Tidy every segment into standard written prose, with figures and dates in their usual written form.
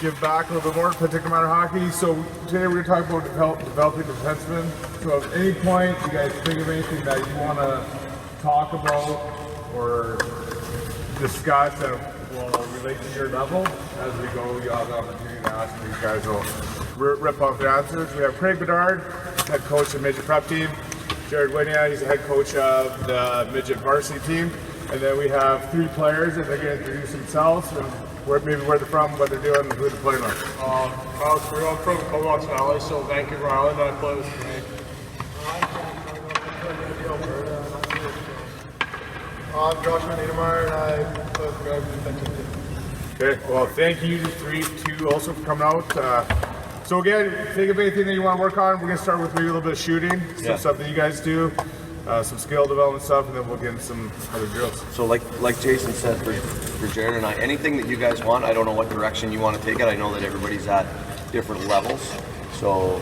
give back a little bit more, particular matter hockey. So today we're going to talk about developing defensemen. So at any point you guys think of anything that you want to talk about or discuss that will relate to your level, as we go, you'll have the opportunity to ask, and these guys will rip off the answers. We have Craig Bedard, head coach of the midget prep team. Jared Wynia, he's the head coach of the midget varsity team. And then we have 3 players, and they're going to introduce themselves and where they're from, what they're doing, and who they're playing with. I'm from Comox Valley, so Vancouver Island. I play with Craig. I'm Joshua Niedermeyer, and I play with Craig. Okay, well, thank you to also for coming out. So again, think of anything that you want to work on. We're going to start with maybe a little bit of shooting, some stuff that you guys do. Some skill development stuff, and then we'll get into some other drills. So like Jason said, for Jared and I, anything that you guys want, I don't know what direction you want to take it. I know that everybody's at different levels, so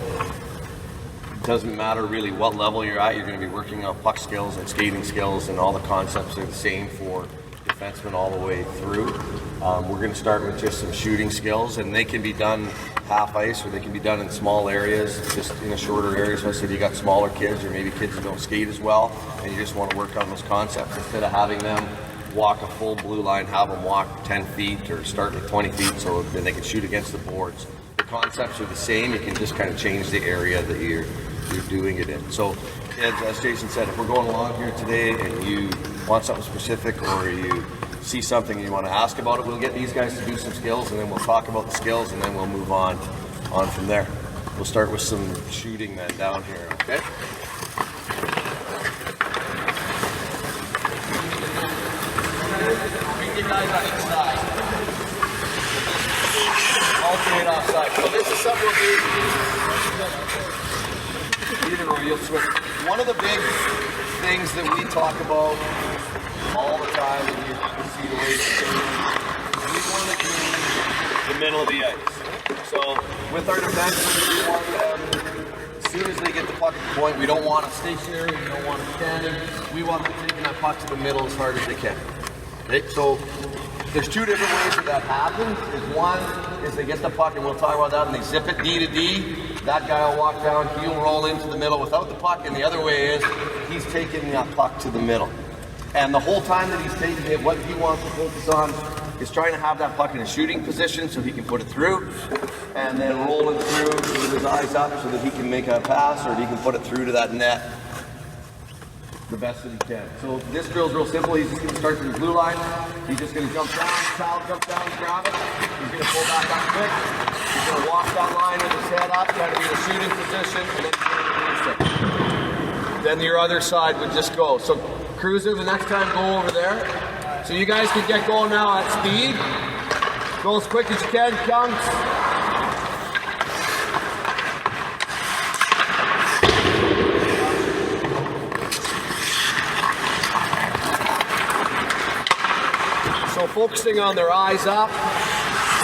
it doesn't matter really what level you're at. You're going to be working on puck skills and skating skills, and all the concepts are the same for defensemen all the way through. We're going to start with just some shooting skills, and they can be done half ice or they can be done in small areas, just in a shorter area. So I said you got smaller kids or maybe kids who don't skate as well, and you just want to work on those concepts instead of having them walk a full blue line, have them walk 10 feet or start at 20 feet so then they can shoot against the boards. The concepts are the same, you can just kind of change the area that you're doing it in. So as Jason said, if we're going along here today and you want something specific or you see something and you want to ask about it, we'll get these guys to do some skills, and then we'll talk about the skills, and then we'll move on from there. We'll start with some shooting then down here, okay? Bring you guys on each side. Alternate offside. So this is something we'll do. Either or you'll switch. One of the big things that we talk about all the time, and you see the way it's going, we want to do the middle of the ice. So with our defense, we want them, as soon as they get the puck at the point, we don't want them stationary, we don't want them standing, we want them taking that puck to the middle as hard as they can. Okay? So there's 2 different ways that happens. One is they get the puck, and we'll talk about that, and they zip it D to D. That guy will walk down, he'll roll into the middle without the puck, and the other way is he's taking that puck to the middle. And the whole time that he's taking it, what he wants to focus on is trying to have that puck in a shooting position so he can put it through, and then roll it through with his eyes up so that he can make a pass or he can put it through to that net the best that he can. So this drill's real simple. He's just going to start from the blue line. He's just going to jump down, child jump down, grab it. He's going to pull back up quick. He's going to walk that line with his head up, trying to be in a shooting position, and then he's going to release it. Then your other side would just go. So Cruiser, the next time go over there. So you guys can get going now at speed. Go as quick as you can, Kunks. So focusing on their eyes up,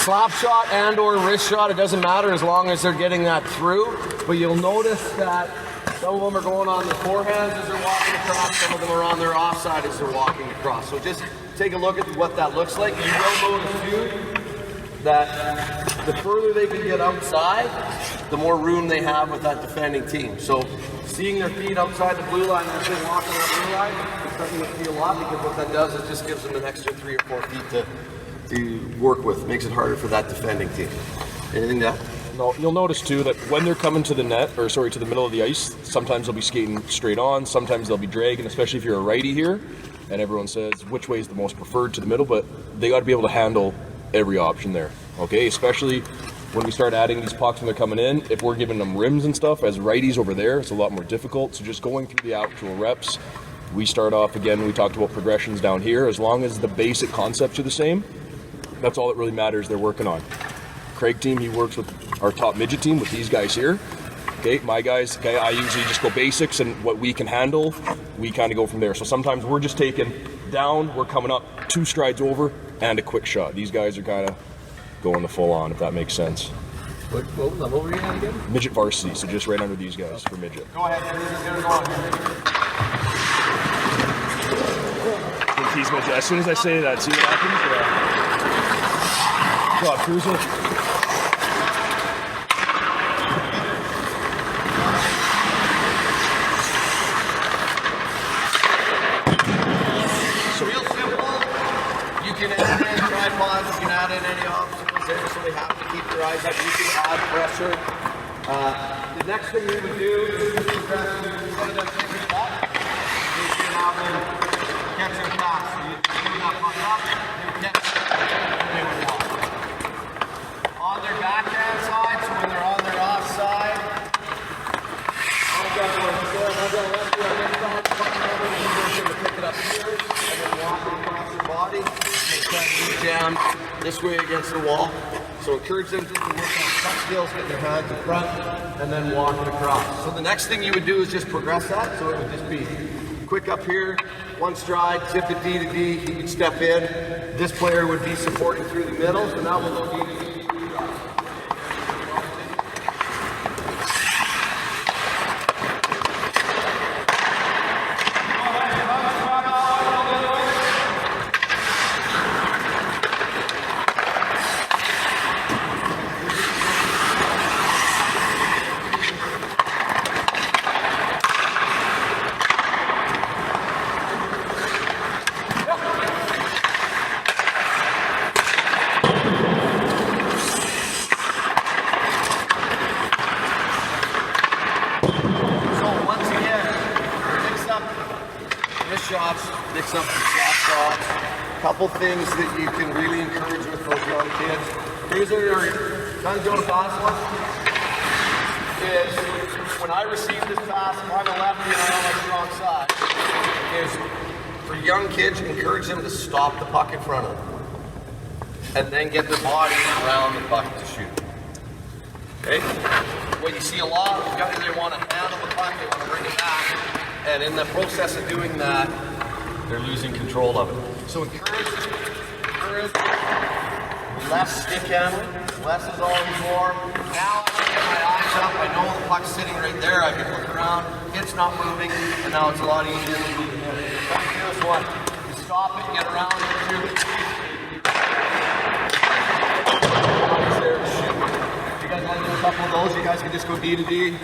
slap shot and or wrist shot, it doesn't matter as long as they're getting that through. But you'll notice that some of them are going on their forehands as they're walking across, some of them are on their offside as they're walking across. So just take a look at what that looks like. You will notice too that the further they can get outside, the more room they have with that defending team. So seeing their feet outside the blue line as they're walking that blue line, it's something to see a lot, because what that does is just gives them an extra 3 or 4 feet to work with. Makes it harder for that defending team. Anything to add? No, you'll notice too that when they're coming to the net, or sorry, to the middle of the ice, sometimes they'll be skating straight on, sometimes they'll be dragging, especially if you're a righty here, and everyone says which way is the most preferred to the middle, but they got to be able to handle every option there, okay? Especially when we start adding these pucks when they're coming in, if we're giving them rims and stuff, as righties over there, it's a lot more difficult. So just going through the actual reps, we start off again, we talked about progressions down here, as long as the basic concepts are the same, that's all that really matters they're working on. Craig team, he works with our top midget team with these guys here. Okay, my guys, okay, I usually just go basics, and what we can handle, we kind of go from there. So sometimes we're just taking down, we're coming up 2 strides over, and a quick shot. These guys are kind of going the full on, if that makes sense. What level were you at again? Midget varsity, so just right under these guys for midget. Go ahead, He's midget. As soon as I say that, see what happens? Go on, Cruiser. can add in tripods, you can add in any obstacles there, so they have to keep their eyes up. You can add pressure. The next thing you would do is just progress instead of them picking it up, you can have them catch their pass. So you do that puck up, they would catch it, and they would walk. On their backhand side, so when they're on their offside, I'll go for it. So I'll go left to our next side, puck it over, and you're going to pick it up here, and then walk it across your body, and try to jam this way against the wall. So encourage them to work on touch skills, get their hands in front, and then walk it across. So the next thing you would do is just progress that. So it would just be quick up here, one stride, tip it D to D, he would step in. This player would be supporting through the middle, so now we'll go D to D. Couple things that you can really encourage with those young kids. These are your guns doing a pass one. Is when I receive this pass, if I'm a lefty and I'm on my strong side, is for young kids, encourage them to stop the puck in front of them. And then get their body around the puck to shoot. Okay? What you see a lot of guys, they want to handle the puck, they want to bring it back. And in the process of doing that, they're losing control of it. So encourage, less stick handling, less is always more. Now I can get my eyes up, I know the puck's sitting right there, I can look around, it's not moving, and now it's a lot easier to do. Here's one, you stop it, get around it, shoot it. There to shoot. If you guys want to do a couple of those, you guys can just go D to D,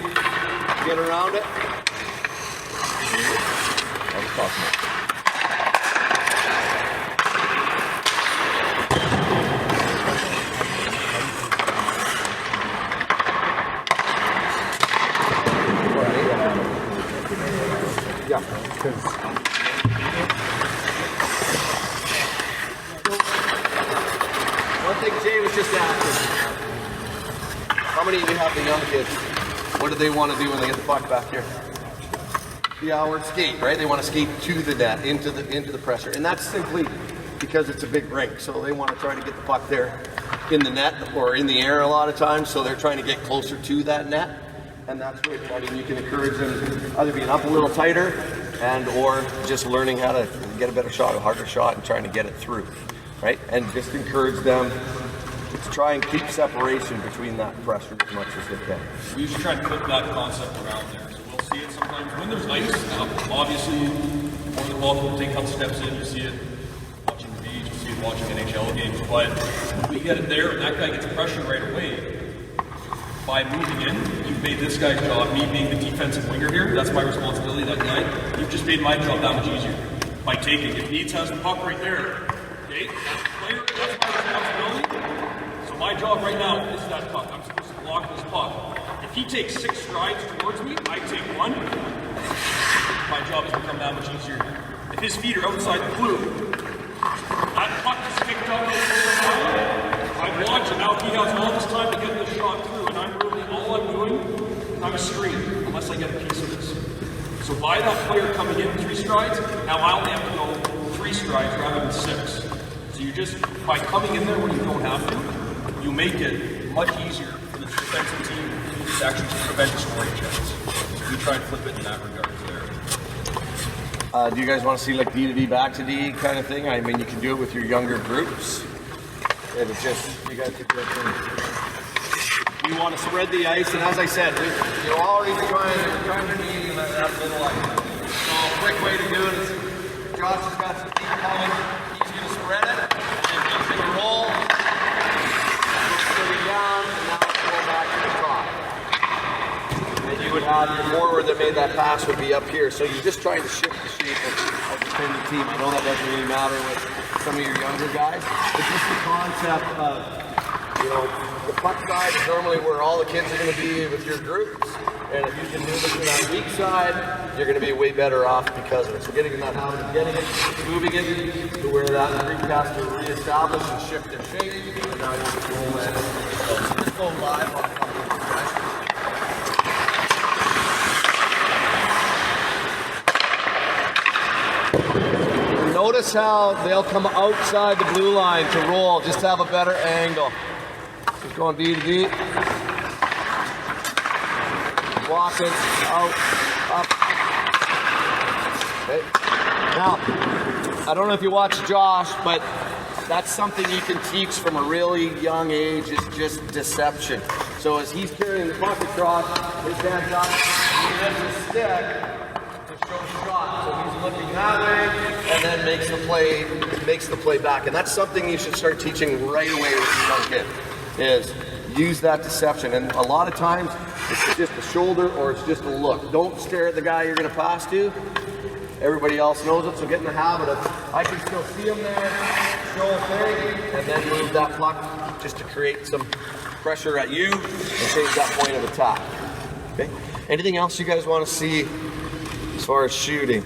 get around it. I was talking about. Yeah, because one thing Jay was just asking, how many of you have the young kids? What do they want to do when they get the puck back here? Yeah, or skate, right? They want to skate to the net, into the pressure, and that's simply because it's a big rink. So they want to try to get the puck there in the net or in the air a lot of times. So they're trying to get closer to that net. And that's great. I mean, you can encourage them either being up a little tighter and or just learning how to get a better shot, a harder shot, and trying to get it through, right? And just encourage them to try and keep separation between that pressure as much as they can. We usually try to put that concept around there. So we'll see it sometimes when there's ice. Obviously, when the ball will take a couple steps in, you see it watching the beach, you see it watching NHL games. But we get it there, and that guy gets pressure right away. By moving in, you've made this guy's job, me being the defensive winger here, that's my responsibility, that guy. You've just made my job that much easier by taking it. Needs has the puck right there. Okay? That's the player, that's my responsibility. So my job right now is that puck. I'm supposed to block this puck. If he takes 6 strides towards me, I take 1. My job has become that much easier. If his feet are outside the blue, that puck is picked up. I watch it. Now he has all this time to get this shot through, and all I'm doing, I'm a screen, unless I get a piece of this. So by that player coming in 3 strides, now I only have to go 3 strides rather than 6. So you just, by coming in there when you don't have to, you make it much easier for the defensive team to actually prevent a scoring chance. So we try and flip it in that regard there. Do you guys want to see like D to D, back to D kind of thing? I mean, you can do it with your younger groups. And it's just, you guys can do it. You want to spread the ice, and as I said, you're always trying to be in that middle ice. So a quick way to do it is, Josh has got some deep coming, he's going to spread it, and he's going to roll, down, and now it's going back to the top. And you would have your forward that made that that pass would be up here. So you're just trying to shift the shape of the team. I know that doesn't really matter with some of your younger guys, but just the concept of, you know, the puck side is normally where all the kids are going to be with your groups. And if you can move it to that weak side, you're going to be way better off because of it. So getting in that habit of getting it, moving it to where that group has to reestablish and shift their shape. And now you're just rolling it. So just go live on the Notice how they'll come outside the blue line to roll, just to have a better angle. Just going B to B. Walking, out, up. Okay. Now, I don't know if you watch Josh, but that's something you can teach from a really young age, is just deception. So as he's carrying the puck across, his hands up, he lifts his stick to show shot. So he's looking that way and then makes the play back. And that's something you should start teaching right away with your young kid, is use that deception. And a lot of times it's just a shoulder or it's just a look. Don't stare at the guy you're going to pass to. Everybody else knows it, so get in the habit of, I can still see him there, show a thing, and then move that puck just to create some pressure at you and change that point of attack. Okay? Anything else you guys want to see as far as shooting?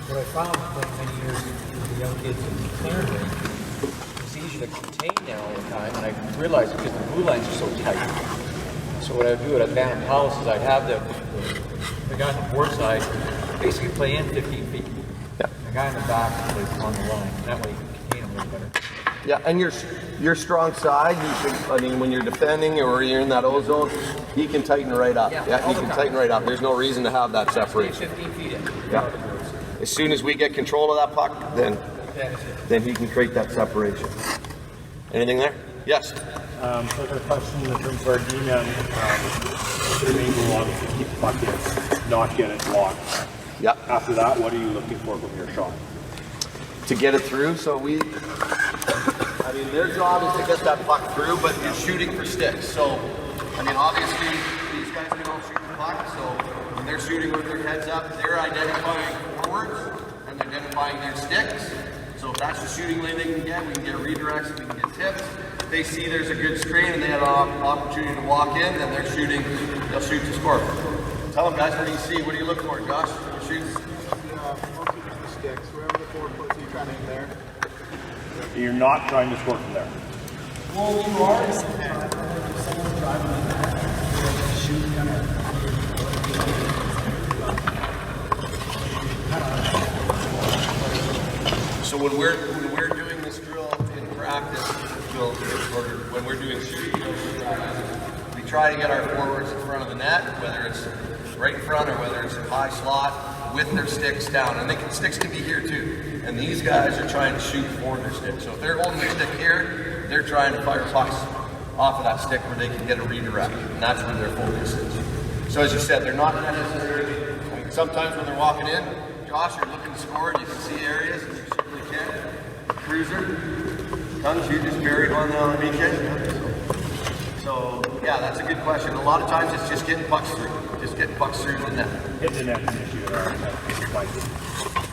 What I found for many years with the young kids in Clarendon, it's easy to contain now all the time, and I realized because the blue lines are so tight. So what I would do at Bantam House is I'd have the guy on the board side basically play in 15 feet. Yeah. The guy in the back plays on the line. That way you can contain him a little better. Yeah, and your strong side, you should, I mean, when you're defending or you're in that O zone, he can tighten right up. Yeah, he can tighten right up. There's no reason to have that separation. 15 feet in. Yeah. As soon as we get control of that puck, then he can create that separation. Anything there? Yes. So the question in terms of our D-men, their main goal is to keep the puck in, not get it blocked. Yeah. After that, what are you looking for from your shot? To get it through, so I mean, their job is to get that puck through, but you're shooting for sticks. So, I mean, obviously, these guys can all shoot the puck, so when they're shooting with their heads up, they're identifying forwards and identifying their sticks. So if that's the shooting lane they can get, we can get redirects, we can get tips. If they see there's a good screen and they have an opportunity to walk in, then they're shooting, they'll shoot to score. Tell them, guys, what do you see? What do you look for, Josh? When you shoot? Mostly just the sticks. Wherever the forward puts you, trying to aim there. You're not trying to score from there. Well, you are. If someone's driving like that, shoot kind of. So when we're doing this drill in practice, or when we're doing shooting drills in practice, we try to get our forwards in front of the net, whether it's right in front or whether it's a high slot, with their sticks down. And sticks can be here too. And these guys are trying to shoot for their stick. So if they're holding their stick here, they're trying to fire pucks off of that stick where they can get a redirect. And that's where their focus is. So as you said, they're not necessarily, I mean, sometimes when they're walking in, Josh, you're looking to score and you can see areas, and you certainly can. Cruiser comes, you just buried one on the weekend. So yeah, that's a good question. A lot of times it's just getting pucks through. Just getting pucks through the net. Hitting the net is an issue there.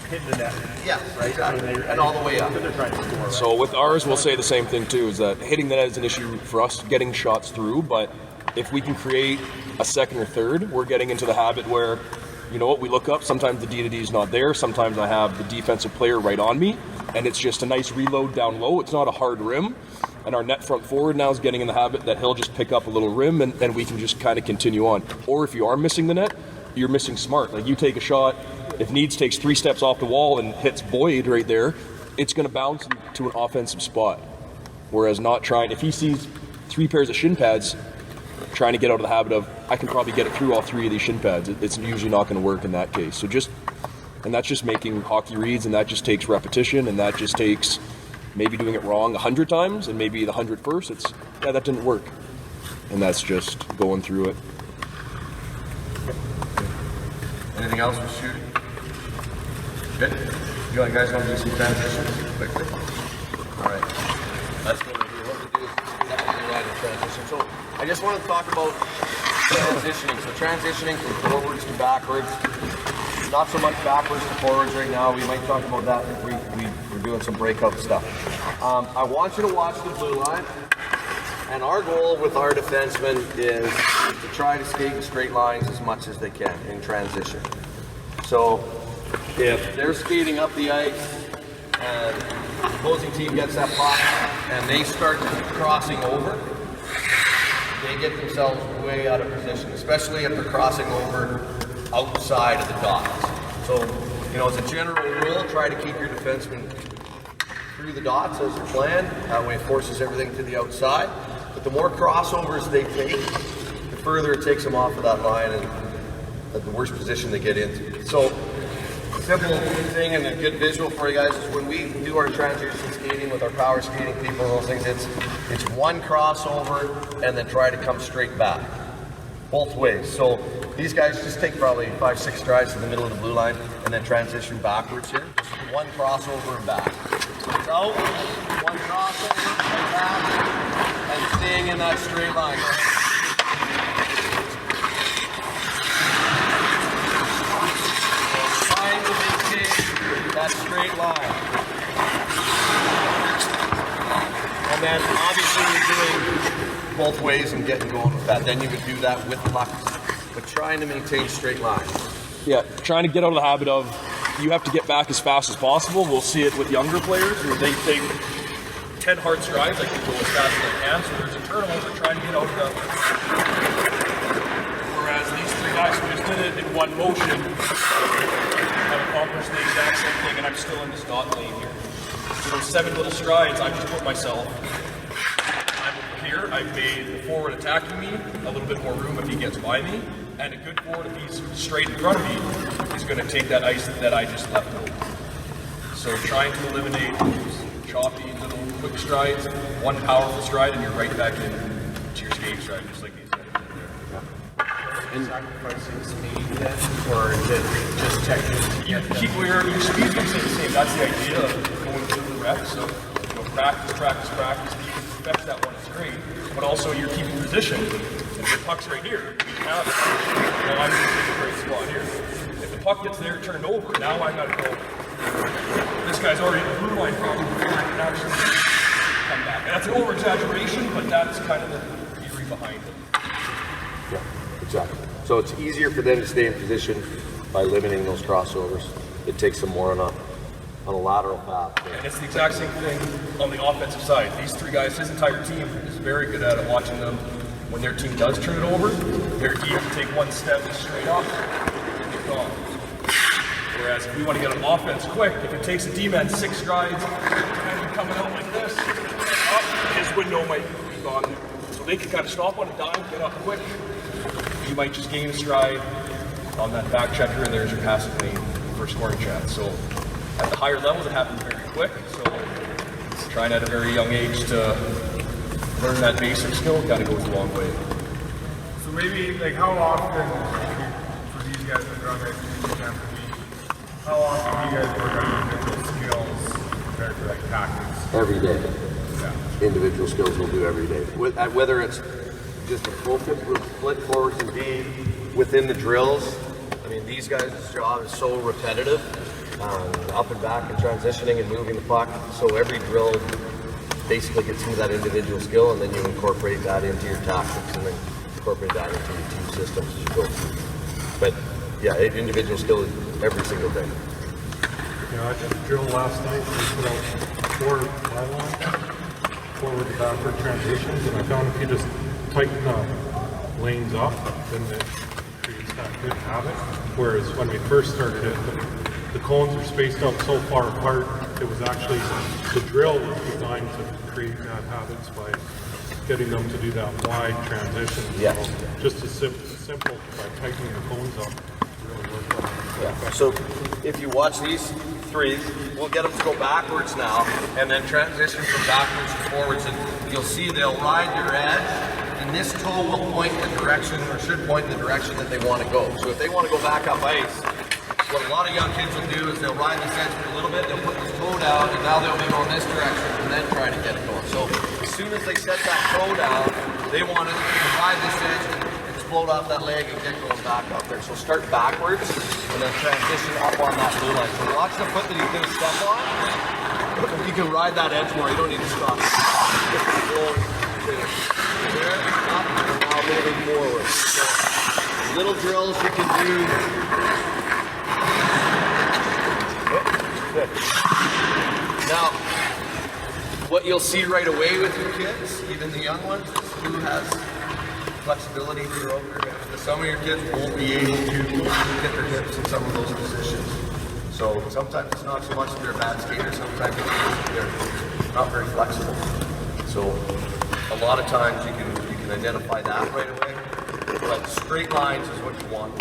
Hitting the net. Yeah, right. Exactly. And all the way up. They're trying to score, right? So with ours, we'll say the same thing too, is that hitting the net is an issue for us, getting shots through, but if we can create a second or third, we're getting into the habit where, you know what, we look up, sometimes the D-to-D is not there, sometimes I have the defensive player right on me, and it's just a nice reload down low, it's not a hard rim, and our net front forward now is getting in the habit that he'll just pick up a little rim and we can just kind of continue on. Or if you are missing the net, you're missing smart. Like you take a shot, if Needs takes 3 steps off the wall and hits Boyd right there, it's going to bounce to an offensive spot. Whereas not trying, if he sees 3 pairs of shin pads, trying to get out of the habit of, I can probably get it through all 3 of these shin pads. It's usually not going to work in that case. So and that's just making hockey reads, and that just takes repetition, and that just takes maybe doing it wrong 100 times, and maybe the 101st, that didn't work. And that's just going through it. Anything else with shooting? Good. You guys want to do some transitions quickly? All right. That's what we do. What we do is exactly right in transition. So I just want to talk about transitioning. So transitioning from forwards to backwards. Not so much backwards to forwards right now. We might talk about that if we're doing some breakout stuff. I want you to watch the blue line. And our goal with our defensemen is to try to skate in straight lines as much as they can in transition. So if they're skating up the ice and the opposing team gets that puck and they start crossing over, they get themselves way out of position, especially if they're crossing over outside of the dots. So, as a general rule, try to keep your defensemen through the dots as a plan. That way it forces everything to the outside. But the more crossovers they take, the further it takes them off of that line and the worse position they get into. So, simple thing and a good visual for you guys is when we do our transition skating with our power skating people and those things, it's one crossover and then try to come straight back. Both ways. So these guys just take probably 5-6 strides to the middle of the blue line and then transition backwards here. Just one crossover and back. It's out, one crossover and back, and staying in that straight line. Trying to maintain that straight line. And then obviously you're doing both ways and getting going with that. Then you would do that with pucks, but trying to maintain straight lines. Yeah, trying to get out of the habit of you have to get back as fast as possible. We'll see it with younger players where they 10 hard strides, I can go as fast as I can, so there's a turnover trying to get out of the... Whereas these three guys who just did it in one motion have accomplished the exact same thing, and I'm still in this dot lane here. So those 7 little strides, I've just put myself... Here, I've made the forward attacking me a little bit more room if he gets by me, and a good forward if he's straight in front of me is going to take that ice that I just left over. So trying to eliminate those choppy little quick strides, one powerful stride, and you're right back in to your skate stride, just like these guys did there. And sacrificing speed then, or is it just technique? Keep your speed's going to stay the same. That's the idea of going through the reps. So practice. Perfect that one is great, but also you're keeping position. If the puck's right here, you have it. Well, I'm going to take a great spot here. If the puck gets there, turned over, now I got to go. This guy's already in the blue line problem before I can actually come back. And that's an over-exaggeration, but that's kind of the theory behind it. Yeah, exactly. So it's easier for them to stay in position by limiting those crossovers. It takes them more on a lateral path. And it's the exact same thing on the offensive side. These three guys, his entire team is very good at it, watching them. When their team does turn it over, they're eager to take one step straight up and get gone. Whereas if we want to get an offense quick, if it takes a D-man 6 strides and you're coming out like this, up, his window might be gone there. So they can kind of stop on a dime, get up quick. You might just gain a stride on that back checker, and there's your passing lane for a scoring chance. So at the higher levels, it happens very quick. So trying at a very young age to learn that basic skill kind of goes a long way. So maybe, like, how often, for these guys that are on that camp for me, how often do you guys work on individual skills compared to, like, tactics? Every day. Yeah. Individual skills we'll do every day. Whether it's just a focus with split forwards and D within the drills. I mean, these guys' job is so repetitive. Up and back and transitioning and moving the puck. So every drill basically gets into that individual skill, and then you incorporate that into your tactics and then incorporate that into your team systems as you go through. But yeah, individual skill is every single day. I did a drill last night. We put out 4 line forward to backward transitions, and I found if you just tighten the lanes up, then it creates that good habit. Whereas when we first started it, the cones were spaced out so far apart, it was actually, the drill was designed to create bad habits by getting them to do that wide transition. Yeah. So just as simple by tightening the cones up, really worked well. Yeah. So if you watch these 3, we'll get them to go backwards now, and then transition from backwards to forwards, and you'll see they'll ride your edge, and this toe will point the direction, or should point in the direction that they want to go. So if they want to go back up ice, what a lot of young kids will do is they'll ride this edge for a little bit, they'll put this toe down, and now they'll be going this direction, and then try to get it going. So as soon as they set that toe down, they want to ride this edge and float off that leg and get going back up there. So start backwards and then transition up on that blue line. So watch the foot that he's going to step on. You can ride that edge more. You don't need to stop. Just roll there, up, and now moving forward. So little drills you can do. Good. Now, what you'll see right away with your kids, even the young ones, is who has flexibility throughout their hips. Some of your kids won't be able to get their hips in some of those positions. So sometimes it's not so much that they're a bad skater, sometimes it's that they're not very flexible. So a lot of times you can identify that right away, but straight lines is what you want.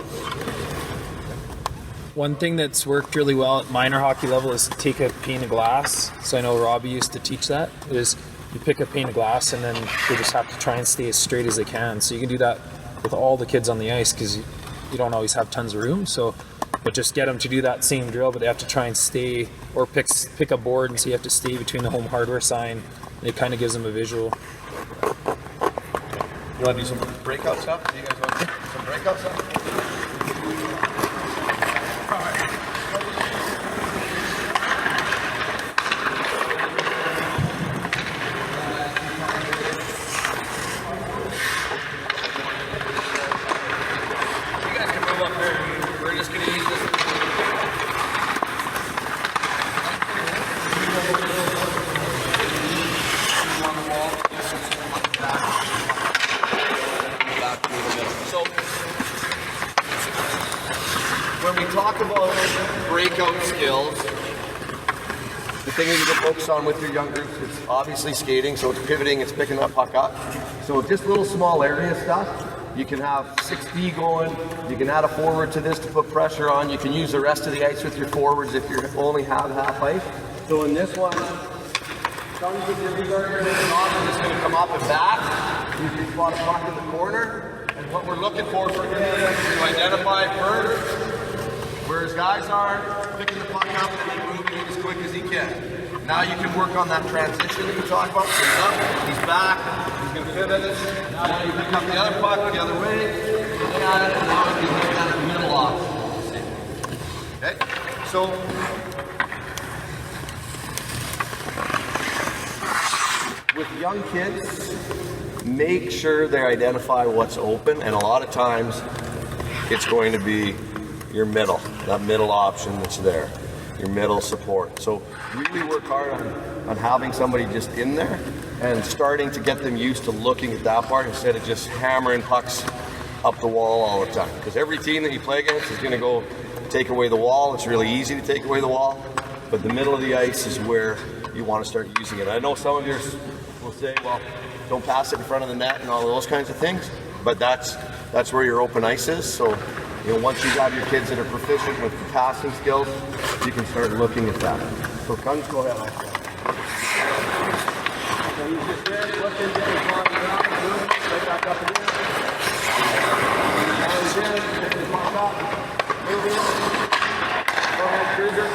One thing that's worked really well at minor hockey level is take a pane of glass. So I know Robbie used to teach that, is you pick a pane of glass and then they just have to try and stay as straight as they can. So you can do that with all the kids on the ice because you don't always have tons of room. So, but just get them to do that same drill, but they have to try and stay, or pick a board and so you have to stay between the home hardware sign. It kind of gives them a visual. You want to do some breakout stuff? Do you guys want to do some breakout stuff? Breakout skills. The thing that you can focus on with your young groups is obviously skating, so it's pivoting, it's picking that puck up. So just little small area stuff. You can have 6D going, you can add a forward to this to put pressure on, you can use the rest of the ice with your forwards if you only have half ice. So in this one, Sons with your reguard is just going to come up and back. You can spot a puck in the corner, and what we're looking for him to identify first, where his guys are, picking the puck up and moving as quick as he can. Now you can work on that transition that you talked about. So he's up, he's back, he's going to pivot. Now you pick up the other puck the other way, look at it, and now you can get that middle off. Okay? So, with young kids, make sure they identify what's open, and a lot of times it's going to be your middle, that middle option that's there, your middle support. So really work hard on having somebody just in there and starting to get them used to looking at that part instead of just hammering pucks up the wall all the time. Because every team that you play against is going to go take away the wall. It's really easy to take away the wall, but the middle of the ice is where you want to start using it. I know some of yours will say, well, don't pass it in front of the net and all those kinds of things, but that's where your open ice is. So, you know, once you have your kids that are proficient with the passing skills, you can start looking at that. So, Kunz, go ahead. So he's just there, looking, getting his body down, boom, right back up again. Now he's in, get his body up, moving. Go ahead, Cruiser.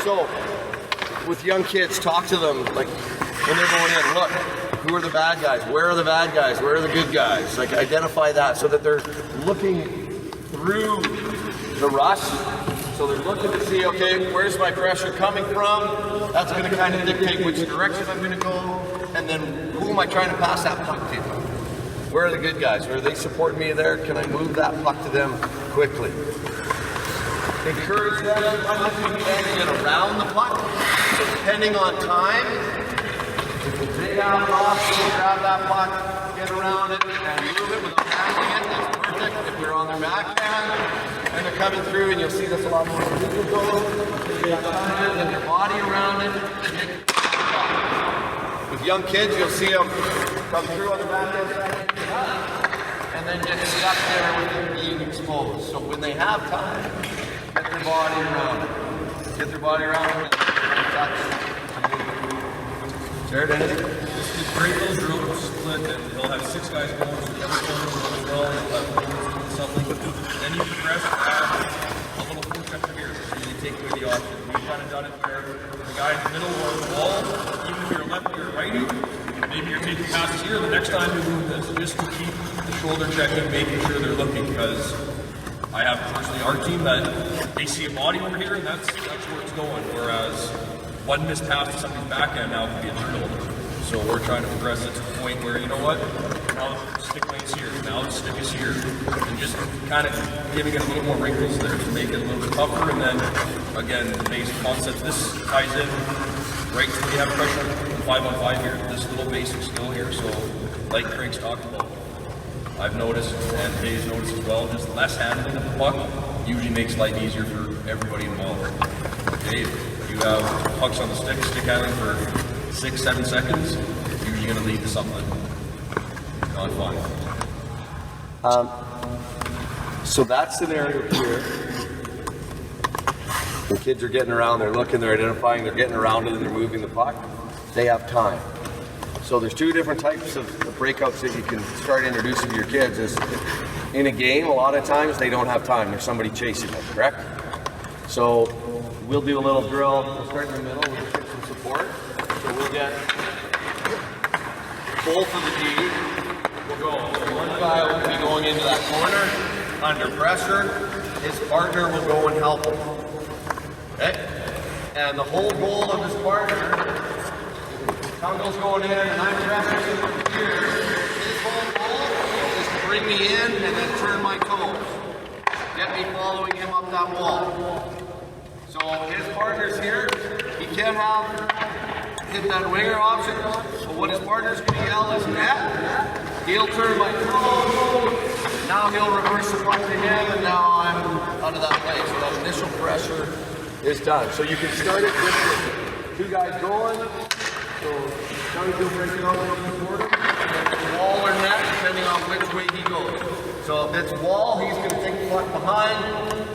So, with young kids, talk to them like when they're going in. Look, who are the bad guys? Where are the bad guys? Where are the good guys? Like identify that so that they're looking through the rush. So they're looking to see, okay, where's my pressure coming from? That's going to kind of dictate which direction I'm going to go. And then who am I trying to pass that puck to? Where are the good guys? Are they supporting me there? Can I move that puck to them quickly? Encourage them to get around the puck. So depending on time, if you dig out off, grab that puck, get around it, and move it without handling it, that's perfect. If they're on their backhand and they're coming through, and you'll see this a lot more physical, you got time and your body around it. With young kids, you'll see them come through on the backhand, and and then get stuck there with it being exposed. So when they have time, get their body around it. Get their body around it and touch. Jared, anything? This is a great little drill to split, and they'll have 6 guys going, so the other one will go as well, and they'll have doing something. Then you progress to add a little foot checker here, so you take away the option. We've kind of done it where the guy in the middle or the wall, even if you're lefty or righty, maybe you're taking passes here, the next time you move this, just to keep the shoulder checking, making sure they're looking, because I have personally our team that they see a body over here, and that's where it's going, whereas one missed pass to somebody's backhand now could be a turnover. So we're trying to progress it to the point where, you know what, now the stick lane's here, now the stick is here, and just kind of giving it a little more wrinkles there to make it a little bit tougher, and then, again, the base concept, this ties in right to we have pressure 5-on-5 here, this little basic skill here, so like Craig's talked about, I've noticed, and Dave's noticed as well, just less handling of the puck usually makes life easier for everybody involved. Dave, you have pucks on the stick handling for 6-7 seconds, usually going to lead to something not fun. So that scenario here, the kids are getting around, they're looking, they're identifying, they're getting around it, and they're moving the puck. They have time. So there's 2 different types of breakouts that you can start introducing to your kids. Is in a game, a lot of times they don't have time. There's somebody chasing them, correct? So we'll do a little drill. We'll start in the middle. We'll get some support. So we'll get both of the D. We'll go. One guy will be going into that corner under pressure. His partner will go and help him. Okay? And the whole goal of his partner, Tungel's going in and I'm pressing here. His whole goal is to bring me in and then turn my toes. Get me following him up that wall. So his partner's here. He can hit that winger option, but what his partner's going to yell is net. He'll turn my toes. Now he'll reverse the puck to him, and now I'm out of that play. So that initial pressure is done. So you can start it with the 2 guys going. So now he'll break it out and support him. Wall or net, depending on which way he goes. So if it's wall, he's going to take the puck behind.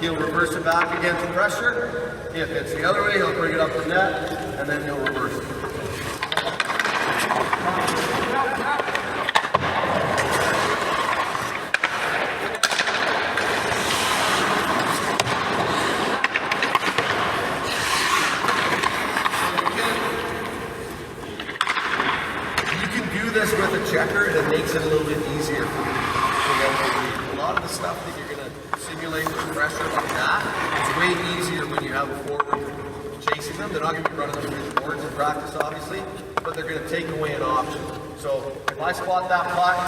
He'll reverse it back against the pressure. If it's the other way, he'll bring it up the net, and then he'll reverse it. This with a checker, and it makes it a little bit easier for them to read. A lot of the stuff that you're going to simulate with pressure like that, it's way easier when you have a forward chasing them. They're not going to be running them through the boards in practice, obviously, but they're going to take away an option. So if I spot that puck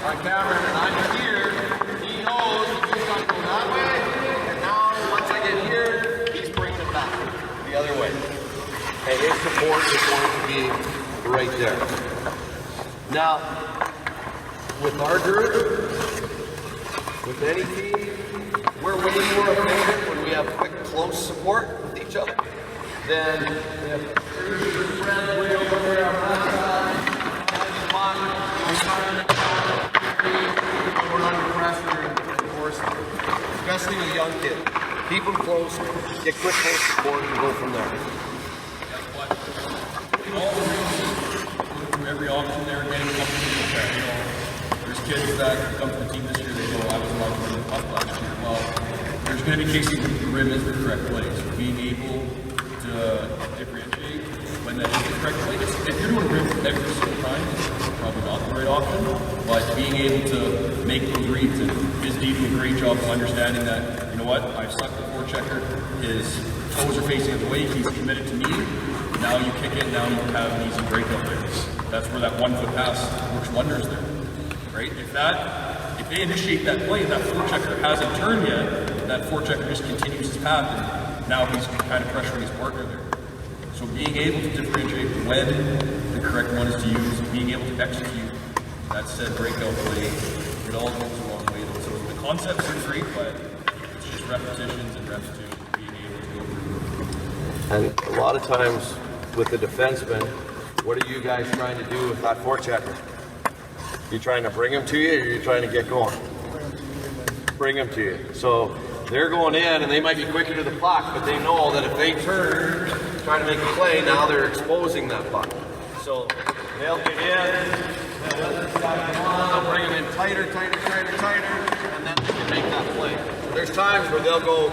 on camera and I'm here, he knows he's got to go that way, and now once I get here, he's bringing it back the other way. And his support is going to be right there. Now, with our group, with any team, we're way more effective when we have quick, close support with each other than if your friends way over there on that side, we're under pressure and forcing, especially with young kids. Keep them close, get quick, close support, and go from there. Every option there, getting comfortable with that. You know, there's kids that come to the team this year, they go, I was allowed to run the puck last year. Well, there's going to be cases where the rim is the correct place. So being able to differentiate when that is the correct place. If you're doing a rim every single time, it's probably not the right option. But being able to make those reads, and his D doing a great job of understanding that, you know what, I've sucked the forechecker, his toes are facing the way, he's committed to me. Now you kick it, now you have an easy breakout there. That's where that 1 foot pass works wonders there, right? If they initiate that play and that forechecker hasn't turned yet, that forechecker just continues his path, and now he's kind of pressuring his partner there. So being able to differentiate when the correct one is to use, being able to execute that said breakout play, it all goes a long way. So the concepts are great, but it's just repetitions and repetitions, being able to go through. And a lot of times with the defenseman, what are you guys trying to do with that forechecker? You trying to bring them to you, or you trying to get going? Bring them to you. So they're going in, and they might be quicker to the puck, but they know that if they turn, try to make a play, now they're exposing that puck. So they'll get in, they'll bring them in tighter, and then they can make that play. There's times where they'll go,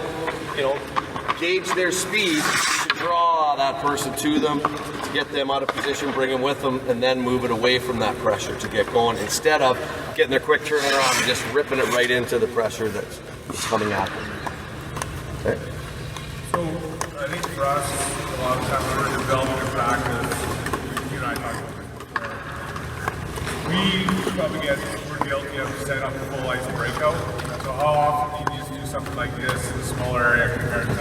gauge their speed to draw that person to them, to get them out of position, bring them with them, and then move it away from that pressure to get going, instead of getting their quick turnaround and just ripping it right into the pressure that's coming at them. Okay. So I think for us, a lot of times when we're developing a practice, you and I talked about this before, we're guilty of setting up a full ice breakout. So how often do you just do something like this in a smaller area compared to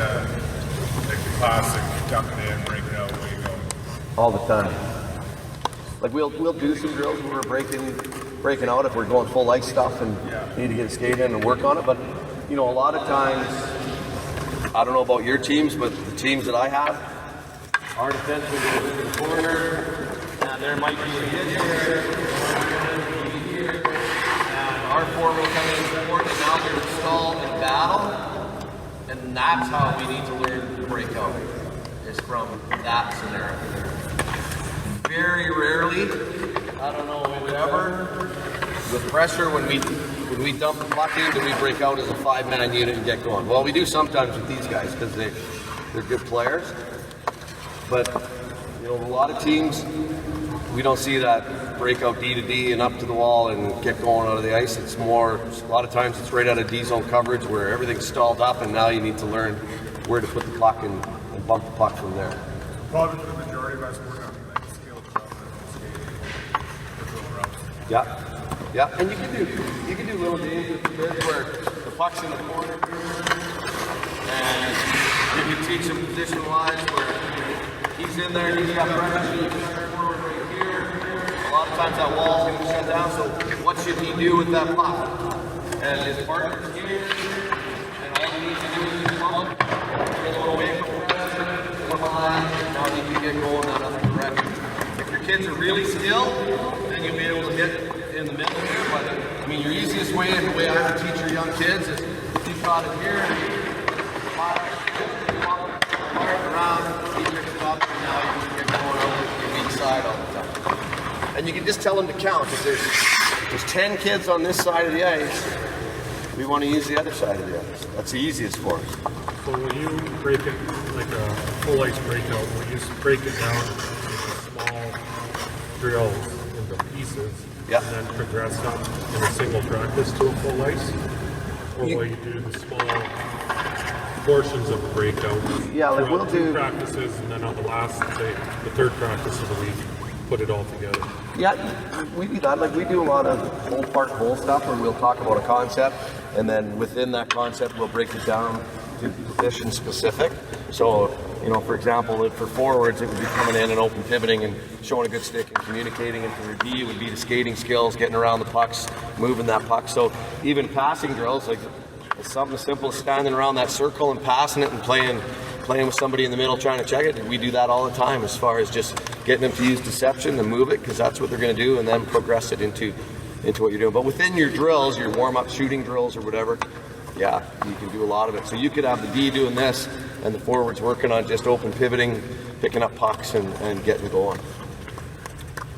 like the classic dumping in, breaking out, way go? All the time. Like we'll do some drills where we're breaking out if we're going full ice stuff and need to get a skate in and work on it. But a lot of times, I don't know about your teams, but the teams that I have, our defense will go in the corner, and there might be a hit here, and our forward will come in forward, and now they're installed in battle, and that's how we need to learn to break out, is from that scenario. Very rarely, I don't know if ever, with pressure when we dump the puck in, do we break out as a 5-man unit and get going? Well, we do sometimes with these guys because they're good players. But a lot of teams, we don't see that breakout D to D and up to the wall and get going out of the ice. It's more, a lot of times it's right out of D zone coverage where everything's stalled up, and now you need to learn where to put the puck and bump the puck from there. Probably for the majority of us, we're going to be like skill development and skating. Yeah, and you can do little days with the kids where the puck's in the corner, and you can teach him position-wise where he's in there and he's got pressure, you can turn forward right here. A lot of times that wall's going to shut down, so what should he do with that puck? And his partner's here, and all he needs to do is just pump, get a little away from the pressure, come behind, now he can get going that other direction. If your kids are really skilled, then you'll be able to get in the middle here, but your easiest way, and the way I would teach your young kids, is you've got it here, fire around, he picks it up, and now you can get going over your weak side all the time. And you can just tell them to count. If there's 10 kids on this side of the ice, we want to use the other side of the ice. That's the easiest for us. So when you break it, like a full ice breakout, when you break it down into small drills, into pieces, and then progress up in a single practice to a full ice? Or will you do the small portions of the breakout? Yeah, like we'll do 2 practices, and then on the last, say, the 3rd practice of the week, put it all together. Yeah, we do that. Like we do a lot of whole part whole stuff where we'll talk about a concept, and then within that concept we'll break it down to position specific. So, for example, for forwards it would be coming in and open pivoting and showing a good stick and communicating, and for D it would be the skating skills, getting around the pucks, moving that puck. So even passing drills, like it's something as simple as standing around that circle and passing it and playing with somebody in the middle trying to check it. We do that all the time as far as just getting them to use deception and move it, because that's what they're going to do, and then progress it into what you're doing. But within your drills, your warm-up shooting drills or whatever, yeah, you can do a lot of it. So you could have the D doing this and the forwards working on just open pivoting, picking up pucks and getting going.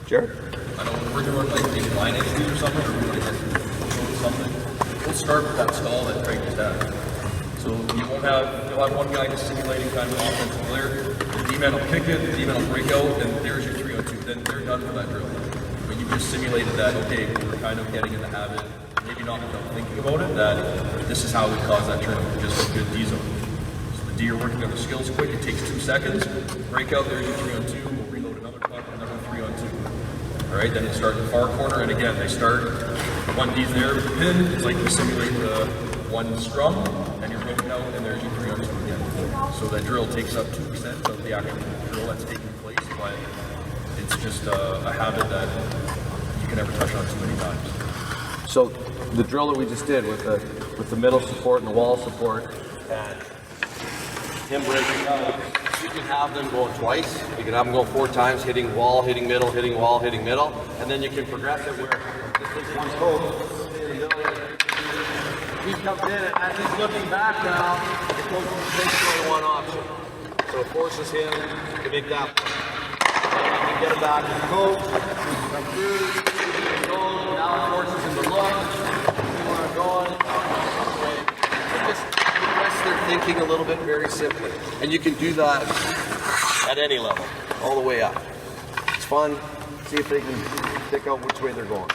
Jared? I know when we're doing like maybe line issues or something, or we're doing something, we'll start with that stall that Craig just had. So you'll have one guy just simulating kind of offensive player. The D-man will kick it, the D-man will break out, and there's your 3-on-2. Then they're done for that drill. But you just simulated that, okay, we're kind of getting in the habit, maybe not without thinking about it, that this is how we cause that turnover, just a good D zone. So the D are working on the skills quick, it takes 2 seconds, break out, there's your 3-on-2, we'll reload another puck, another 3-on-2. All right, then they start in the far corner, and again, they start, one D's there with the pin, it's like we simulate the one scrum, and you're broken out, and there's your 3-on-2 again. So that drill takes up 2% of the actual drill that's taking place, but it's just a habit that you can never touch on too many times. So the drill that we just did with the middle support and the wall support, and him breaking out, you can have them going twice. You can have them go 4 times, hitting wall, hitting middle, hitting wall, hitting middle, and then you can progress it where This one's cold. He comes in, and as he's looking back now, the coach takes away one option. So it forces him to make that play. And you can get him back to the coach, come through, goes, now it forces him to look. You want to go on, it just requests their thinking a little bit very simply. And you can do that at any level, all the way up. It's fun. See if they can pick out which way they're going.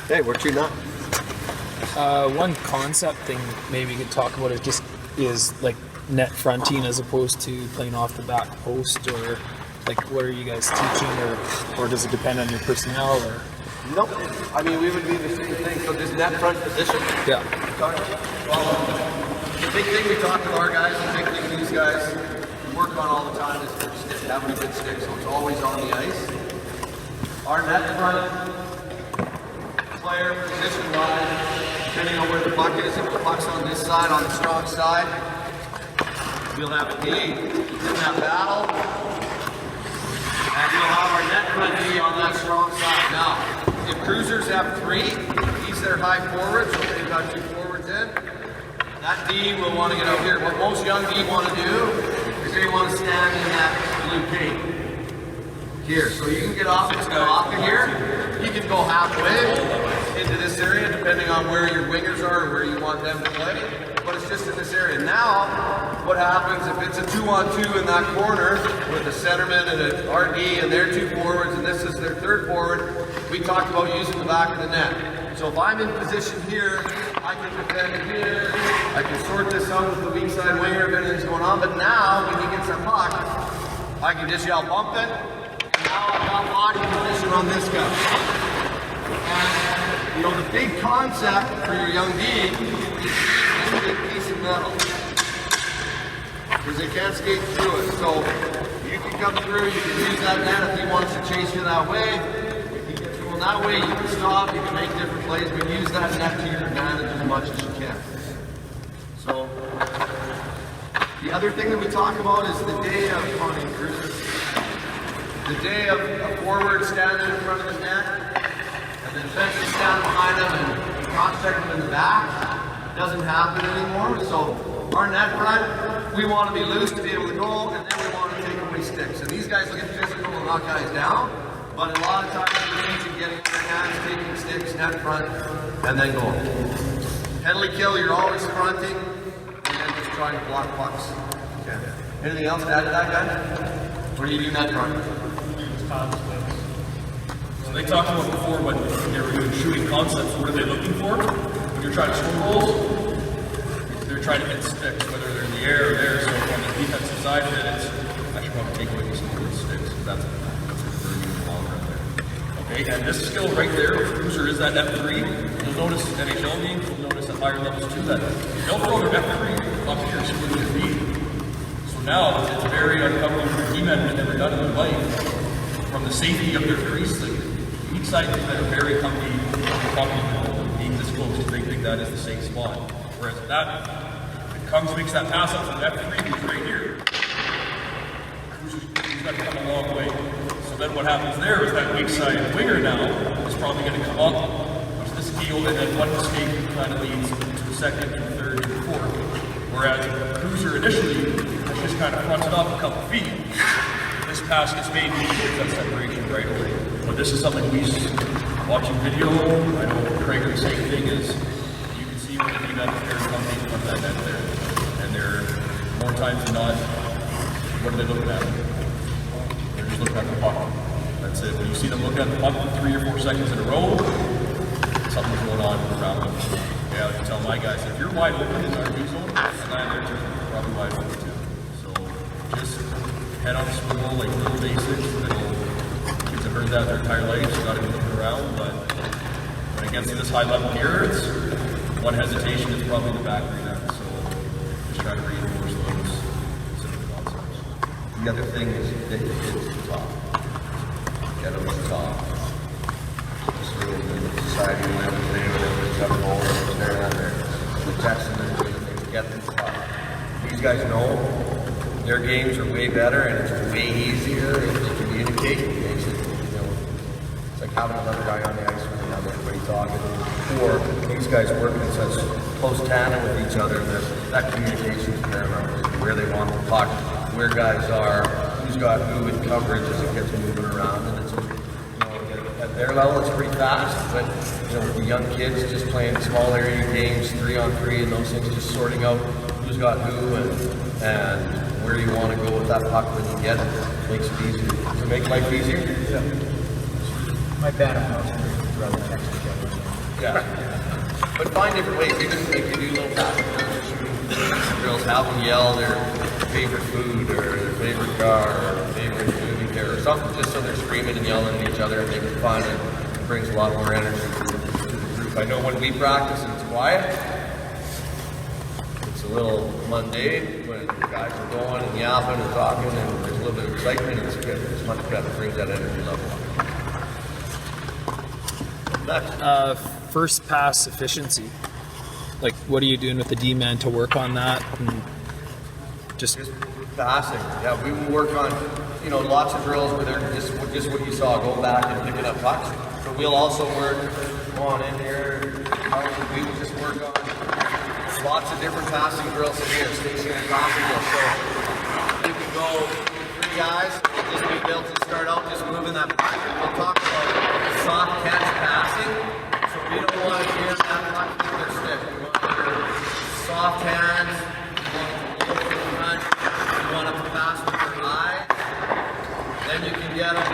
Hey, where to now? One concept thing maybe you could talk about is like net fronting as opposed to playing off the back post, or like what are you guys teaching, or does it depend on your personnel, or? Nope. I mean, we would do the same thing. So this net front position. Yeah. Well, the big thing we talk to our guys, the big thing these guys work on all the time is their stick, having a good stick. So it's always on the ice. Our net front player, position-wise, depending on where the puck is, if the puck's on this side, on the strong side, we'll have a D in that battle, and we'll have our net front D on that strong side. Now, if cruisers have 3, he's their high forward, so they've got 2 forwards in, that D will want to get out here. What most young D want to do is they want to stand in that blue cape here. So you can get off of here. You can go halfway into this area depending on where your wingers are or where you want them to play. But it's just in this area. Now, what happens if it's a 2-on-2 in that corner with a centerman and an RD and their 2 forwards and this is their 3rd forward, we talked about using the back of the net. So if I'm in position here, I can defend here, I can sort this out with the weak side winger if anything's going on, but now when he gets a puck, I can just yell bump it. Now I've got body position on this guy. And, you know, the big concept for your young D is a big piece of metal. Because they can't skate through it. So you can come through, you can use that net if he wants to chase you that way. If you get through in that way, you can stop, you can make different plays, but use that net to your advantage as much as you can. So the other thing that we talk about is the day of hunting cruisers. The day of a forward standing in front of the net, and the defenseman standing behind him and cross-check him in the back, doesn't happen anymore. So our net front, we want to be loose to be able to go, and then we want to take away sticks. And these guys will get physical and knock guys down, but a lot of times we need to get in their hands, taking sticks, net front, and then going. Penalty kill, you're always fronting, and then just trying to block pucks. Okay. Anything else to add to that, guys? Or do you do net front? So they talked about before when they were doing shooting concepts, what are they looking for? When you're trying to score goals, they're trying to hit sticks, whether they're in the air or there. So on the defensive side of it, I should probably take away some of those sticks, because that's a very good ball right there. Okay, and this skill right there, cruiser is that F3. You'll notice NHL games, you'll notice at higher levels too, that they'll throw their F3 up here, so with their feet. So now it's very uncovering for D-men that never done in their life. From the safety of their crease, like, each side they're very comfy being this close, because they think that is the safe spot. Whereas if that comes, makes that pass up from F3, who's right here, he's got to come a long way. So then what happens there is that weak side winger now is probably going to come up, which this heel, and then one mistake kind of leads to the second, to the third, to the fourth. Whereas cruiser initially has just kind of fronted off a couple feet. This pass gets made, we get that separation right away. But this is something we watching video. I know Craig, the same thing is you can see when the D-men is very comfy in front of that net there. And they're more times than not, what are they looking at? They're just looking at the puck. That's it. When you see them look at the puck for 3 or 4 seconds in a row, something's going on around them. Yeah, I can tell my guys, if you're wide open in our D zone, and I'm there too, probably wide open too. So just head on swivel, like little basics. Kids have heard that their entire lives, you gotta be looking around, but when it gets to this high level here, it's one hesitation is probably the back net. So just try to reinforce those simple concepts. The other thing is get your kids to the top. Get them to the top. Just really the society and everything, everybody's up and over, everybody's there and there. The Texans and everything, get them to the top. These guys know their games are way better and it's way easier if they communicate. It makes it, you know, it's like having another guy on the ice when you have everybody talking, or these guys working in such close tandem with each other that communication is paramount. Where they want the puck, where guys are, who's got who in coverage as it gets moving around, and it's, at their level it's pretty fast, but with the young kids just playing small area games, 3-on-3 and those things, just sorting out who's got who and where you want to go with that puck when you get it, makes it easier. Does it make life easier? Yeah. My bad, I'm not rather text each other. Yeah. But find different ways, even if you do little fast drills, have them yell their favorite food or their favorite car or their favorite movie there or something, just so they're screaming and yelling at each other, and they can find it brings a lot more energy to the group. I know when we practice and it's quiet, it's a little mundane. When the guys are going and yapping and talking and there's a little bit of excitement, it's good. It's much better. It brings that energy level up. First pass efficiency. Like, what are you doing with the D-man to work on that? And just passing. Yeah, we will work on, lots of drills where they're just what you saw, going back and picking up pucks. But we'll also work on in here. We will just work on lots of different passing drills in here, station and passing drills. So you can go 3 guys, just be able to start out just moving that puck. We'll talk about soft catch passing. So we don't want to hear that puck with their stick. We want to hear soft hands. You want to pass with your eyes. Then you can get them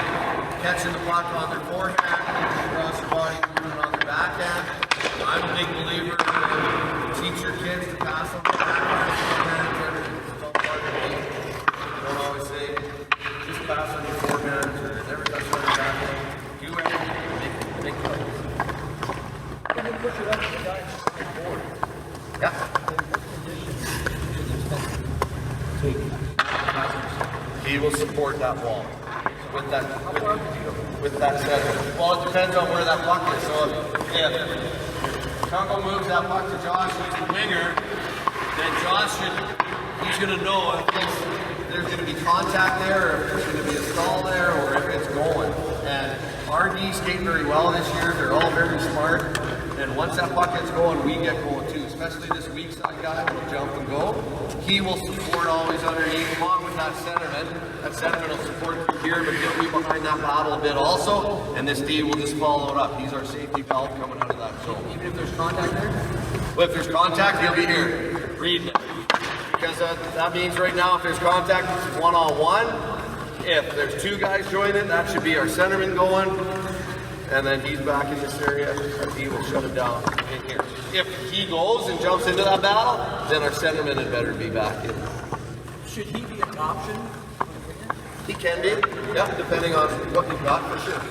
catching the puck on their forehand, across the body, moving on their backhand. I'm a big believer in teach your kids to pass on the backhand, forehand, it's all part of the game. Don't always say, just pass on your forehand, or never touch on your backhand. Do everything, make plays. Can you push it up to the guy forward? Yeah. He will support that wall with that center. Well, it depends on where that puck is. So if Congo moves that puck to Josh, who's the winger, then Josh he's going to know if there's going to be contact there, or if there's going to be a stall there, or if it's going. And RD skate very well this year. They're all very smart. And once that puck gets going, we get going too. Especially this weak side guy will jump and go. He will support always underneath, along with that centerman. That centerman will support through here, but he'll be behind that paddle a bit also. And this D will just follow it up. He's our safety valve coming out of that zone. Even if there's contact there? Well, if there's contact, he'll be here, reading it. Because that means right now, if there's contact, it's 1-on-1. If there's 2 guys joining it, that should be our centerman going. And then he's back in this area, and he will shut it down in here. If he goes and jumps into that battle, then our centerman had better be back in. Should he be an option? He can be, yeah, depending on what you've got, for sure.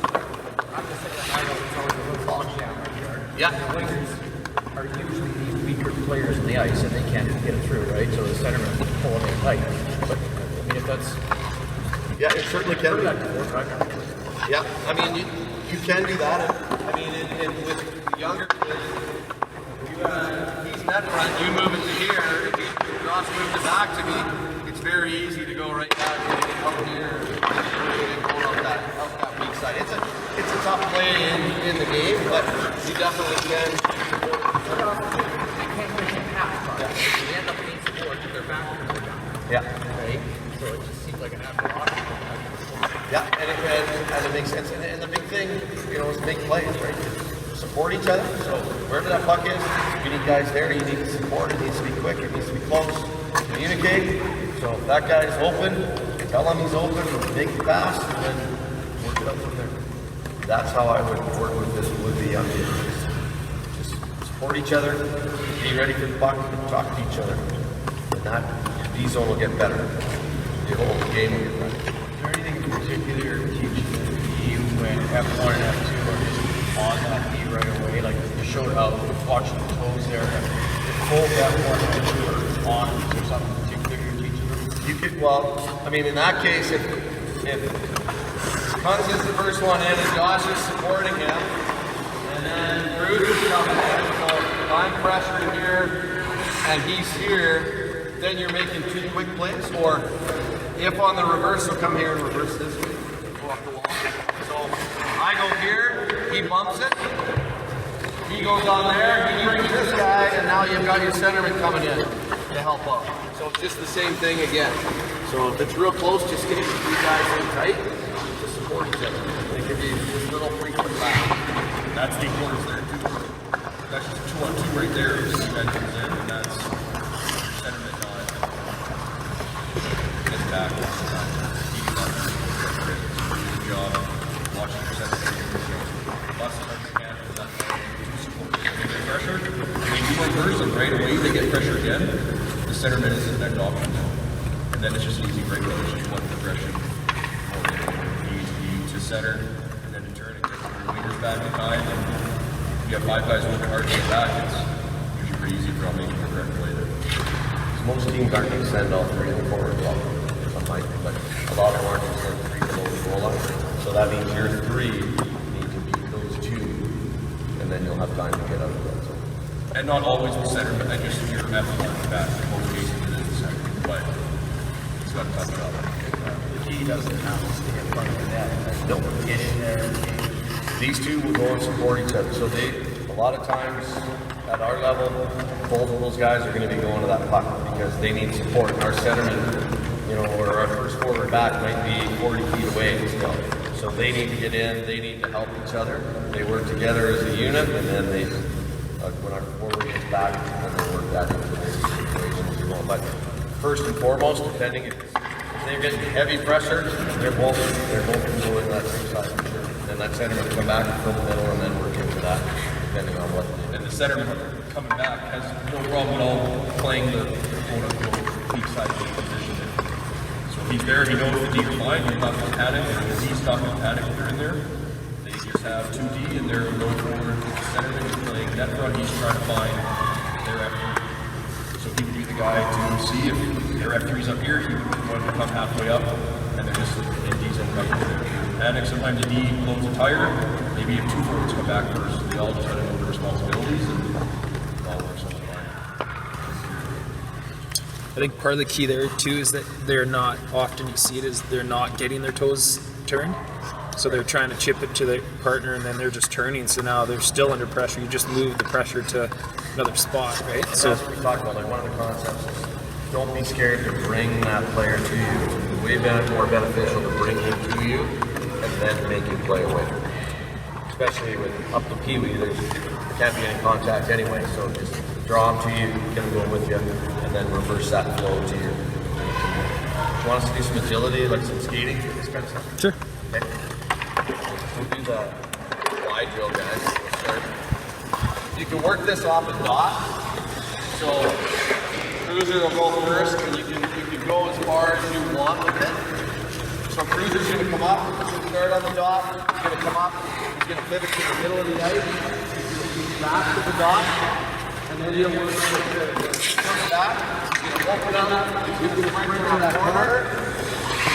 I'm just saying, I know it's always a little logjam right here. Yeah. The wingers are usually the weaker players in the ice, and they can't get it through, right? So the centerman is pulling it tight. But, I mean, if that's... Yeah, it certainly can be. Yeah, I mean, you can do that. I mean, with the younger kids, he's net front, you move it to here, if Josh moves it back to me, it's very easy to go right back and up here and going up that weak side. It's a tough play in the game, but you definitely can. They can't make it half. They end up being support if their back are down. Yeah. Right? So it just seems like an natural option. Yeah, and it makes sense. And the big thing, is make plays, right? Support each other. So wherever that puck is, you need guys there. You need to support. It needs to be quick. It needs to be close. Communicate. So if that guy is open, tell him he's open. Make the pass, and then work it up from there. That's how I would work with this with the young kids. Just support each other. Be ready for the puck. And talk to each other. And that D zone will get better. The whole game will get better. Is there anything in particular teaching you when F1 and F2 are just on that D right away? Like you showed how watching the toes there, if both F1 and F2 are on, is there something particular you're teaching them? You could, in that case, if Kunz is the first one in and Josh is supporting him, and then Bruce is coming in, so if I'm pressuring here and he's here, then you're making 2 quick plays, or if on the reverse, so come here and reverse this way, go up the wall. So I go here, he bumps it, he goes on there, he brings this guy, and now you've got your centerman coming in to help out. So it's just the same thing again. So if it's real close, just get the three guys in tight to support each other. They could be just little frequent back. That's the corners there too. That's just 2-on-2 right there. Just cement comes in, and that's centerman on get back. Good job watching your centerman. Lots of times you can't do that. Get pressure. When you reverse them right away, they get pressure again. The centerman is the next option now. And then it's just easy break. It's just one progression. You to center, and then to turn and get your wingers back behind. And if you have 5 guys working hard to get back, it's usually pretty easy for all making the correct play there. Most teams aren't going to send all three in the forward block. Some might, but a lot of them aren't going to send three below the goal line. So that means your three need to beat those two, and then you'll have time to get out of that zone. And not always the center, but just your F1 back. In most cases, it is the center. But he's got a tough job. The key doesn't have to stay in front of the net. No. Get in there. These two will go and support each other. So a lot of times at our level, both of those guys are going to be going to that puck because they need support. Our centerman, or our first forward back might be 40 feet away still. So they need to get in, they need to help each other. They work together as a unit, and then they, when our forward gets back, then they work that into their situation as well. But first and foremost, depending if they're getting heavy pressure, they're both going that same side for sure. And that centerman will come back and fill the middle and then work into that, depending on what. And the centerman coming back has no problem at all playing the quote-unquote weak side position. So if he's there, he knows the D are fine, he's not going to panic, and the D's not going to panic if they're in there. They just have 2D and they're going forward. The centerman is playing net front, he's trying to find their F3. So he would be the guy to see if their F3's up here, he would want to come halfway up, and they're just in D's in right there. Panic, sometimes the D blows a tire, maybe if two forwards come back first, they all just got to know their responsibilities and all works on the line. I think part of the key there too is that they're not, often you see it, is they're not getting their toes turned. So they're trying to chip it to their partner and then they're just turning. So now they're still under pressure. You just move the pressure to another spot, right? So that's what we talked about. Like one of the concepts is don't be scared to bring that player to you. It's way more beneficial to bring him to you and then make you play away. Especially with up to Pee Wee, there can't be any contact anyway. So just draw him to you, get him going with you, and then reverse that flow to you. You want us to do some agility, like some skating, this kind of stuff? Sure. Okay. We'll do the wide drill, guys. We'll start. You can work this off a dot. So Cruiser will go first, and you can go as far as you want with it. So Cruiser's going to come up, he's going to start on the dot, he's going to come up, he's going to pivot to the middle of the ice, he's going to be back to the dot, and then he'll work come back, he's going to open up, he's going to sprint to that corner,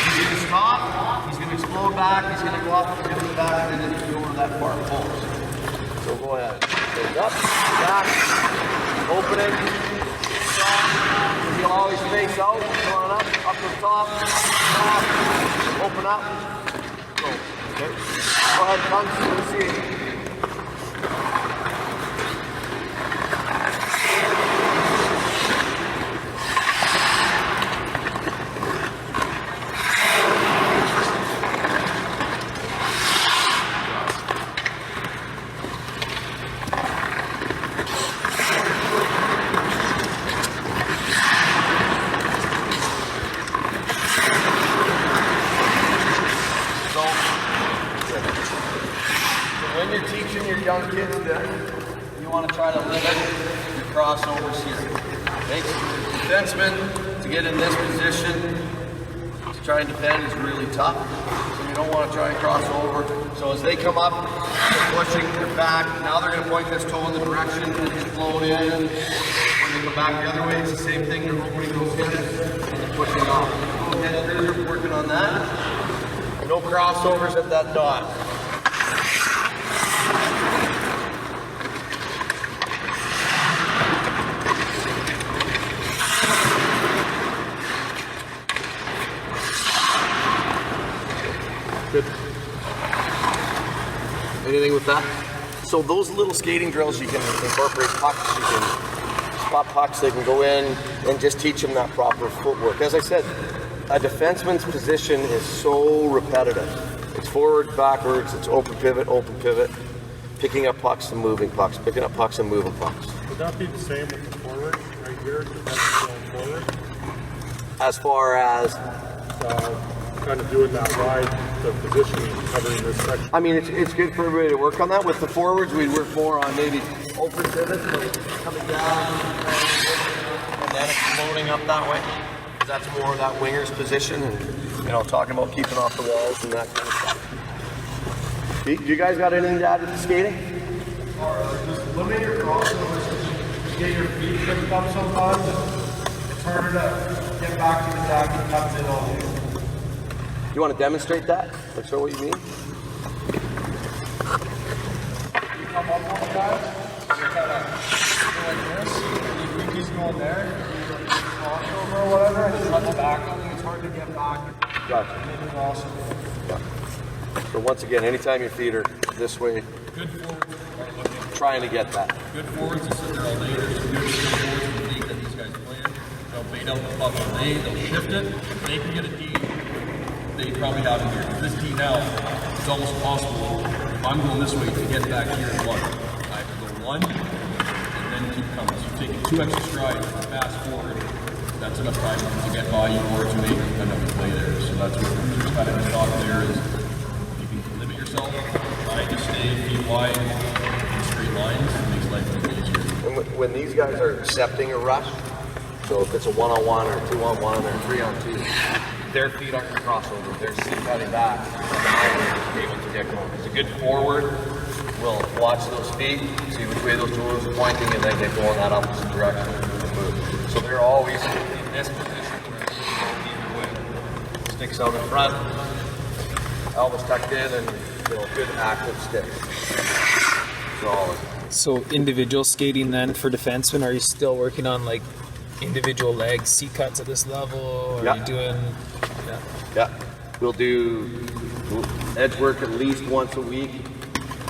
he's going to stop, he's going to explode back, he's going to go up, he's going to go back, and then he's going to go to that far post. So go ahead. So up, back, opening, stop. You'll always face out, going up to the top, open up, go. Okay. Go ahead, punch, let's see. Young kids you want to try to limit your crossovers here. Okay? Defensemen, to get in this position, to try and defend is really tough. So you don't want to try and cross over. So as they come up, they're pushing their back. Now they're going to point this toe in the direction and just float in. When they come back the other way, it's the same thing. They're opening those hips and pushing off. Go ahead, they're working on that. No crossovers at that dot. Anything with that? So those little skating drills, you can incorporate pucks, you can spot pucks, they can go in and just teach them that proper footwork. As I said, a defenseman's position is so repetitive. It's forward, backwards, it's open pivot, picking up pucks and moving pucks, picking up pucks and moving pucks. Would that be the same with the forward right here, defense going forward? As far as Kind of doing that ride, the positioning, covering this section. I mean, it's good for everybody to work on that. With the forwards, we work more on maybe open pivots, so coming down, and then exploding up that way. That's more of that winger's position, and talking about keeping off the walls and that kind of stuff. Do you guys got anything to add to the skating? Just limit your crossovers. You get your feet tripped up sometimes. It's harder to get back to the back and cuts in all day. You want to demonstrate that? Like, show what you mean? You come up on the guys, you kind of go like this, and your pinky's going there, you do a crossover or whatever, and it cuts back on you. It's hard to get back. Gotcha. And then crossover. So once again, anytime your feet are this way, Good forwards are looking. trying to get that. Good forwards that sit there all day. There's some good skill forwards in the league that these guys play in. They'll bait out the puck all day. They'll shift it. If they can get a D, they probably have it here. This D now, it's almost impossible. If I'm going this way to get back here in one, I have to go one and then keep coming. So you're taking 2 extra strides, fast forward. That's enough time to get by you or to make another play there. So that's what we're just kind of thought there is you can limit yourself, try to stay feet wide in straight lines, it makes life a little easier. And when these guys are accepting a rush, so if it's a 1-on-1 or 2-on-1 or 3-on-2, their feet aren't going to cross over. They're sitting cutting back. Now they're able to get going. Because a good forward will watch those feet, see which way those toes are pointing, and then get going that opposite direction. So they're always in this position where they can go either way. Sticks out in front, elbows tucked in, and good active stick. Solid. So individual skating then for defensemen, are you still working on like individual leg C cuts at this level? Or are you doing? Yeah, we'll do edge work at least once a week,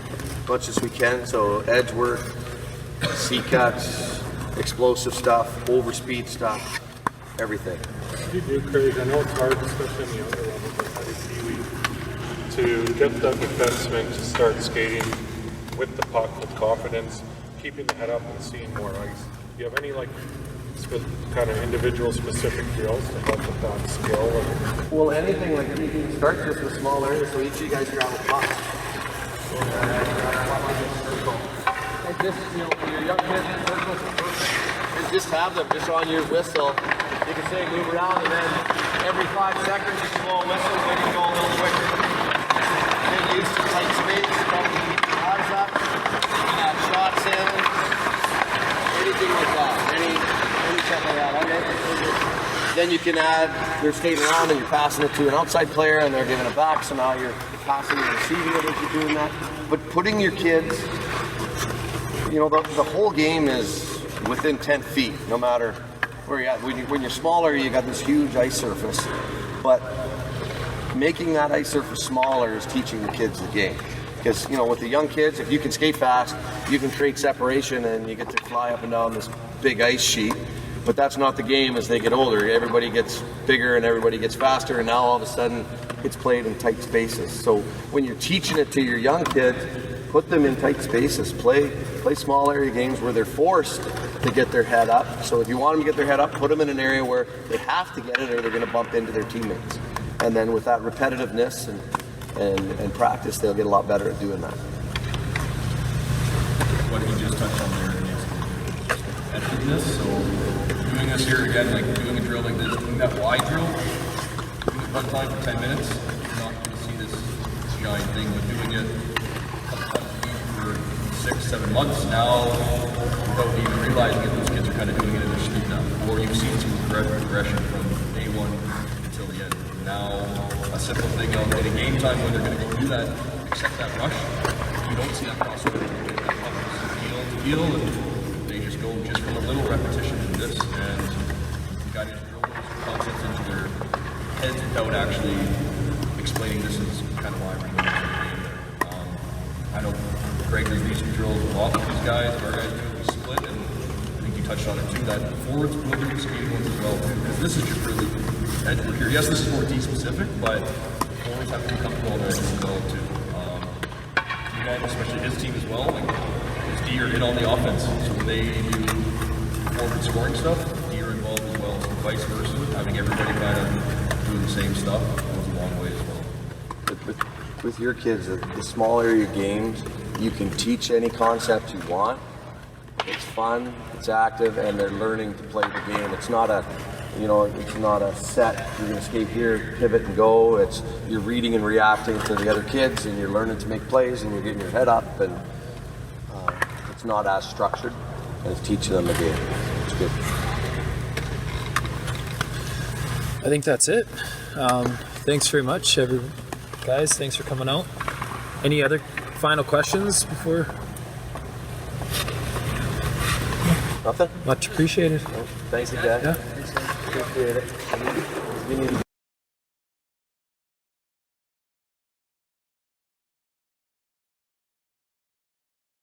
as much as we can. So edge work, C cuts, explosive stuff, overspeed stuff, everything. What do you do, Craig? I know it's hard, especially in the younger levels, like how do you to get the defenseman to start skating with the puck with confidence, keeping the head up and seeing more ice. Do you have any like kind of individual specific drills to help with that skill? Well, anything like you can start just with small areas, so each of you guys grab a puck. And just, when you're young kids, circles are perfect. And just have them just on your whistle. You can say move around, and then every 5 seconds you can blow a whistle so you can go a little quicker. Get used to tight space, probably keep your eyes up, add shots in, anything like that. Something like that. Okay. Then you can add, you're skating around and you're passing it to an outside player and they're giving it back, so now you're passing and receiving it as you're doing that. But putting your kids, the whole game is within 10 feet, no matter where you're at. When you're smaller, you got this huge ice surface. But making that ice surface smaller is teaching the kids the game. Because, with the young kids, if you can skate fast, you can create separation and you get to fly up and down this big ice sheet. But that's not the game as they get older. Everybody gets bigger and everybody gets faster, and now all of a sudden it's played in tight spaces. So when you're teaching it to your young kids, put them in tight spaces. Play small area games where they're forced to get their head up. So if you want them to get their head up, put them in an area where they have to get it or they're going to bump into their teammates. And then with that repetitiveness and practice, they'll get a lot better at doing that. What he just touched on there is competitiveness. So doing this here again, like doing a drill like this, doing that wide drill, doing it one time for 10 minutes, you're not going to see this giant thing. But doing it a couple times a week for 6-7 months now, without even realizing it, those kids are kind of doing it in their sleep now. Or you've seen some progression from day one until the end. Now, a simple thing of at a game time when they're going to go do that, accept that rush, you don't see that crossover. They get that puck heel to heel, and they just go just from a little repetition to this, and you got to drill those concepts into their heads without actually explaining this is kind of why we're doing this game there. I know Craig does these drills a lot with these guys, our guys do, we split, and I think you touched on it too, that forwards will do the skating ones as well too, because this is just really edge work here. Yes, this is more D specific, but forwards have to be comfortable in edge as well too. You guys, especially his team as well, like his D are in on the offense, so when they do forward scoring stuff, D are involved as well, so vice versa, having everybody kind of doing the same stuff goes a long way as well. With your kids, the small area games, you can teach any concept you want. It's fun, it's active, and they're learning to play the game. It's not a, it's not a set. You're going to skate here, pivot and go. It's you're reading and reacting to the other kids, and you're learning to make plays, and you're getting your head up, and it's not as structured, and it's teaching them the game. It's good. I think that's it. Thanks very much, guys. Thanks for coming out. Any other final questions before? Nothing? Much appreciated. Thanks again. Yeah. Appreciate it.